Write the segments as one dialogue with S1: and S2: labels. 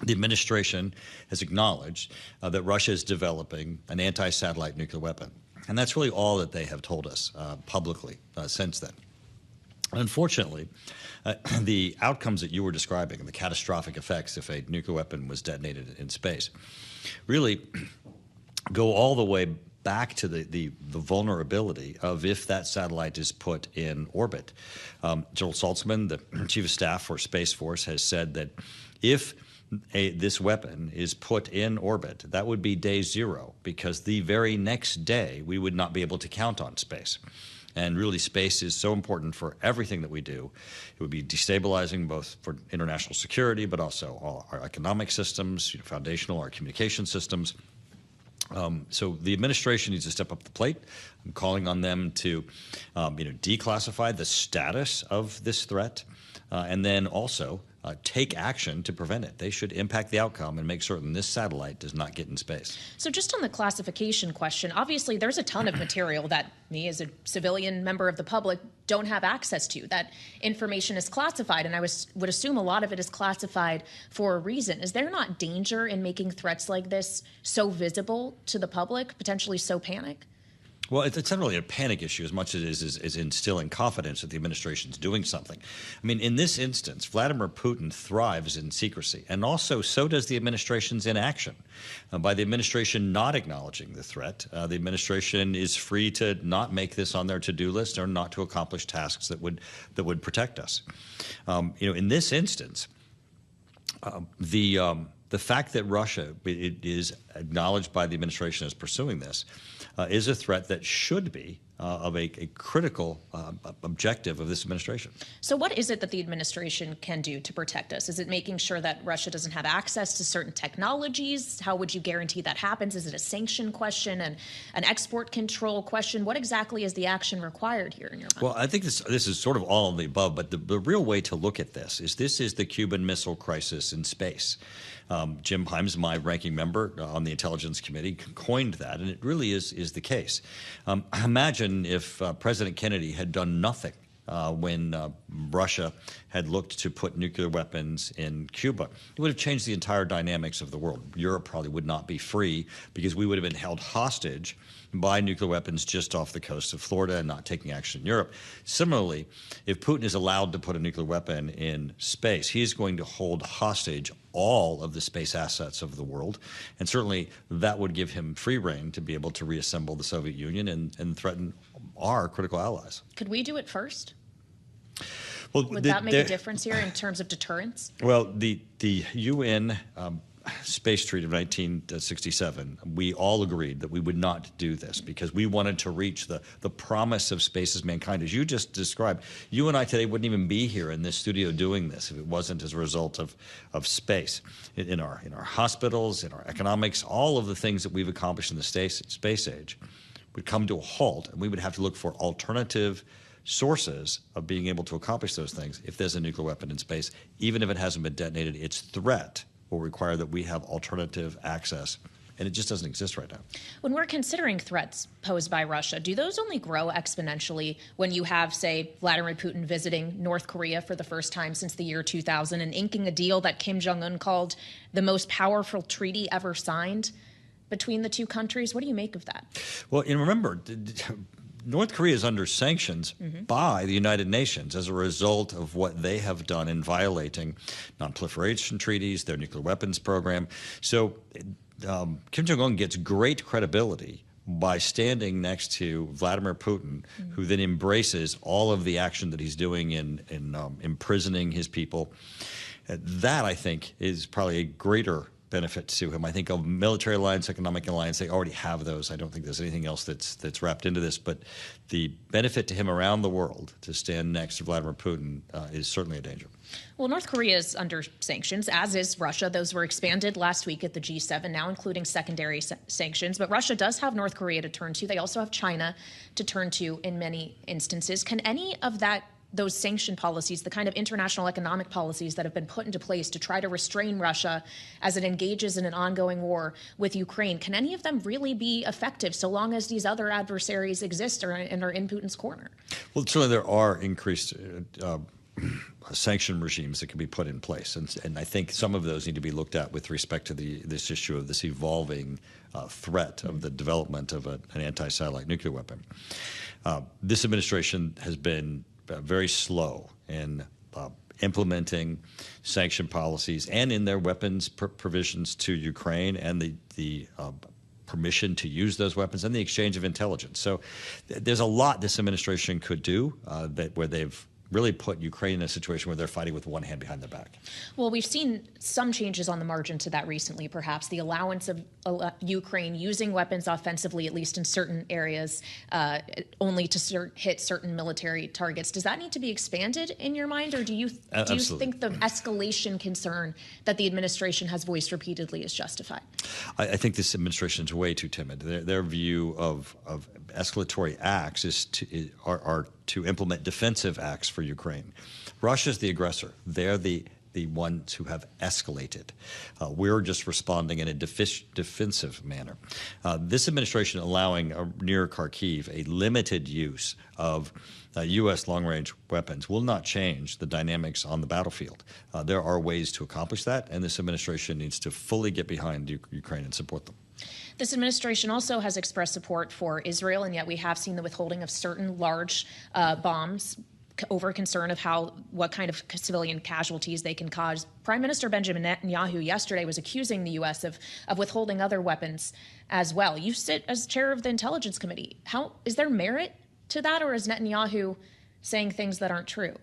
S1: the administration has acknowledged that Russia is developing an anti-satellite nuclear weapon. And that's really all that they have told us publicly since then. Unfortunately, the outcomes that you were describing and the catastrophic effects if a nuclear weapon was detonated in space really go all the way back to the vulnerability of if that satellite is put in orbit. General Saltzman, the Chief of Staff for Space Force, has said that if this weapon is put in orbit, that would be day zero, because the very next day we would not be able to count on space. And really, space is so important for everything that we do. It would be destabilizing both for international security, but also all our economic systems, foundational, our communication systems. So the administration needs to step up the plate. I'm calling on them to, declassify the status of this threat, and then also take action to prevent it. They should impact the outcome and make certain this satellite does not get in space. So just on the classification question, obviously there's a ton of material that me as a civilian member of the public don't have access to. That information is classified, and I would assume a lot of it is classified for a reason. Is there not danger in making threats like this so visible to the public, potentially so panic? Well, it's not really a panic issue as much as it is instilling confidence that the administration's doing something. I mean, in this instance, Vladimir Putin thrives in secrecy, and also so does the administration's inaction. By the administration not acknowledging the threat, the administration is free to not make this on their to-do list or not to accomplish tasks that would protect us. In this instance, the fact that Russia is acknowledged by the administration as pursuing this is a threat that should be of a critical objective of this administration. So what is it that the administration can do to protect us? Is it making sure that Russia doesn't have access to certain technologies? How would you guarantee that happens? Is it a sanction question and an export control question? What exactly is the action required here in your mind? Well, I think this is sort of all of the above, but the real way to look at this is the Cuban Missile Crisis in space. Jim Himes, my ranking member on the Intelligence Committee, coined that, and it really is the case. Imagine if President Kennedy had done nothing when Russia had looked to put nuclear weapons in Cuba. It would have changed the entire dynamics of the world. Europe probably would not be free because we would have been held hostage by nuclear weapons just off the coast of Florida and not taking action in Europe. Similarly, if Putin is allowed to put a nuclear weapon in space, he is going to hold hostage all of the space assets of the world. And certainly that would give him free rein to be able to reassemble the Soviet Union and threaten our critical allies. Could we do it first? Well, would that make a difference here in terms of deterrence? Well, the UN Space Treaty of 1967, we all agreed that we would not do this because we wanted to reach the promise of space as mankind. As you just described, you and I today wouldn't even be here in this studio doing this if it wasn't as a result of space. In our hospitals, in our economics, all of the things that we've accomplished in the space age would come to a halt, and we would have to look for alternative sources of being able to accomplish those things if there's a nuclear weapon in space. Even if it hasn't been detonated, its threat will require that we have alternative access, and it just doesn't exist right now. When we're considering threats posed by Russia, do those only grow exponentially when you have, say, Vladimir Putin visiting North Korea for the first time since the year 2000 and inking a deal that Kim Jong-un called the most powerful treaty ever signed between the two countries? What do you make of that? Well, and remember, North Korea is under sanctions by the United Nations as a result of what they have done in violating non-proliferation treaties, their nuclear weapons program. So Kim Jong-un gets great credibility by standing next to Vladimir Putin, who then embraces all of the action that he's doing in imprisoning his people. That, I think, is probably a greater benefit to him. I think a military alliance, economic alliance, they already have those. I don't think there's anything else that's wrapped into this, but the benefit to him around the world to stand next to Vladimir Putin is certainly a danger. Well, North Korea is under sanctions, as is Russia. Those were expanded last week at the G7, now including secondary sanctions. But Russia does have North Korea to turn to. They also have China to turn to in many instances. Can any of those sanction policies, the kind of international economic policies that have been put into place to try to restrain Russia as it engages in an ongoing war with Ukraine, can any of them really be effective so long as these other adversaries exist and are in Putin's corner? Well, certainly there are increased sanction regimes that can be put in place. And I think some of those need to be looked at with respect to this issue of this evolving threat of the development of an anti-satellite nuclear weapon. This administration has been very slow in implementing sanction policies and in their weapons provisions to Ukraine and the permission to use those weapons and the exchange of intelligence. So there's a lot this administration could do where they've really put Ukraine in a situation where they're fighting with one hand behind their back.
S2: Well, we've seen some changes on the margin to that recently, perhaps. The allowance of Ukraine using weapons offensively, at least in certain areas, only to hit certain military targets. Does that need to be expanded in your mind, or do you think the escalation concern that the administration has voiced repeatedly is justified?
S1: I think this administration is way too timid. Their view of escalatory acts are to implement defensive acts for Ukraine. Russia's the aggressor. They're the ones who have escalated. We're just responding in a defensive manner. This administration allowing near Kharkiv a limited use of U.S. long-range weapons will not change the dynamics on the battlefield. There are ways to accomplish that, and this administration needs to fully get behind Ukraine and support them.
S2: This administration also has expressed support for Israel, and yet we have seen the withholding of certain large bombs over concern of what kind of civilian casualties they can cause. Prime Minister Benjamin Netanyahu yesterday was accusing the U.S. of withholding other weapons as well. You sit as chair of the Intelligence Committee. Is there merit to that, or is Netanyahu saying things that aren't true?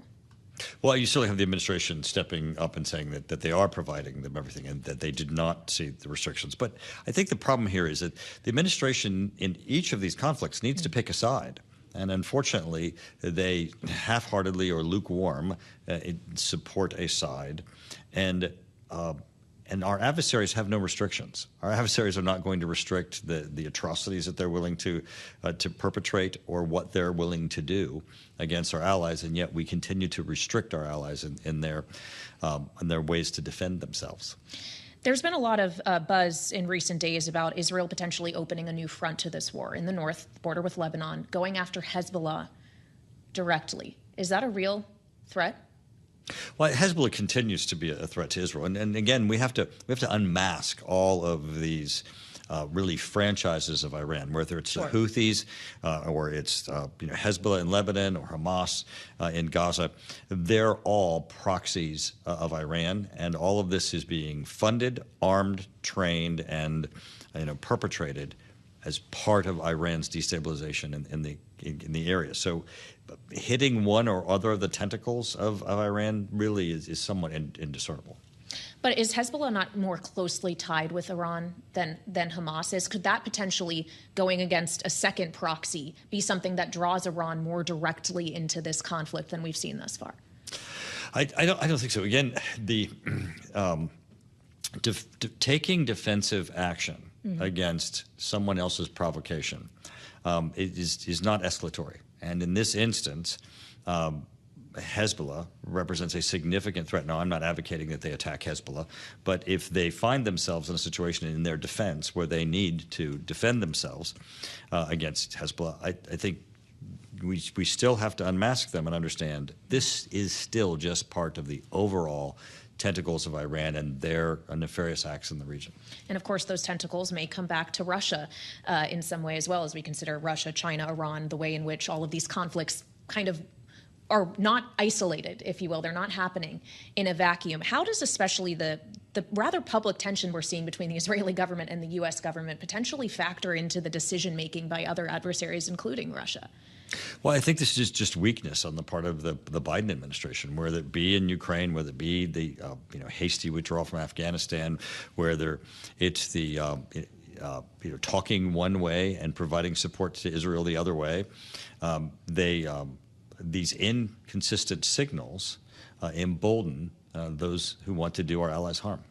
S1: Well, you still have the administration stepping up and saying that they are providing them everything and that they did not see the restrictions. But I think the problem here is that the administration in each of these conflicts needs to pick a side. And unfortunately, they half-heartedly or lukewarm support a side. And our adversaries have no restrictions. Our adversaries are not going to restrict the atrocities that they're willing to perpetrate or what they're willing to do against our allies, and yet we continue to restrict our allies in their ways to defend themselves.
S2: There's been a lot of buzz in recent days about Israel potentially opening a new front to this war in the north, border with Lebanon, going after Hezbollah directly. Is that a real threat?
S1: Well, Hezbollah continues to be a threat to Israel, and again, we have to unmask all of these really franchises of Iran, whether it's the Houthis or it's Hezbollah in Lebanon or Hamas in Gaza. They're all proxies of Iran, and all of this is being funded, armed, trained, and perpetrated as part of Iran's destabilization in the area. So hitting one or other of the tentacles of Iran really is somewhat indiscernible.
S2: But is Hezbollah not more closely tied with Iran than Hamas is? Could that potentially, going against a second proxy, be something that draws Iran more directly into this conflict than we've seen thus far?
S1: I don't think so. Again, the taking defensive action against someone else's provocation is not escalatory. And in this instance, Hezbollah represents a significant threat. Now, I'm not advocating that they attack Hezbollah, but if they find themselves in a situation in their defense where they need to defend themselves against Hezbollah, I think we still have to unmask them and understand this is still just part of the overall tentacles of Iran and their nefarious acts in the region.
S2: And of course, those tentacles may come back to Russia in some way as well, as we consider Russia, China, Iran, the way in which all of these conflicts kind of are not isolated, if you will. They're not happening in a vacuum. How does especially the rather public tension we're seeing between the Israeli government and the U.S. government potentially factor into the decision-making by other adversaries, including Russia?
S1: Well, I think this is just weakness on the part of the Biden administration, whether it be in Ukraine, whether it be the hasty withdrawal from Afghanistan, whether it's the talking one way and providing support to Israel the other way. These inconsistent signals embolden those who want to do our allies harm.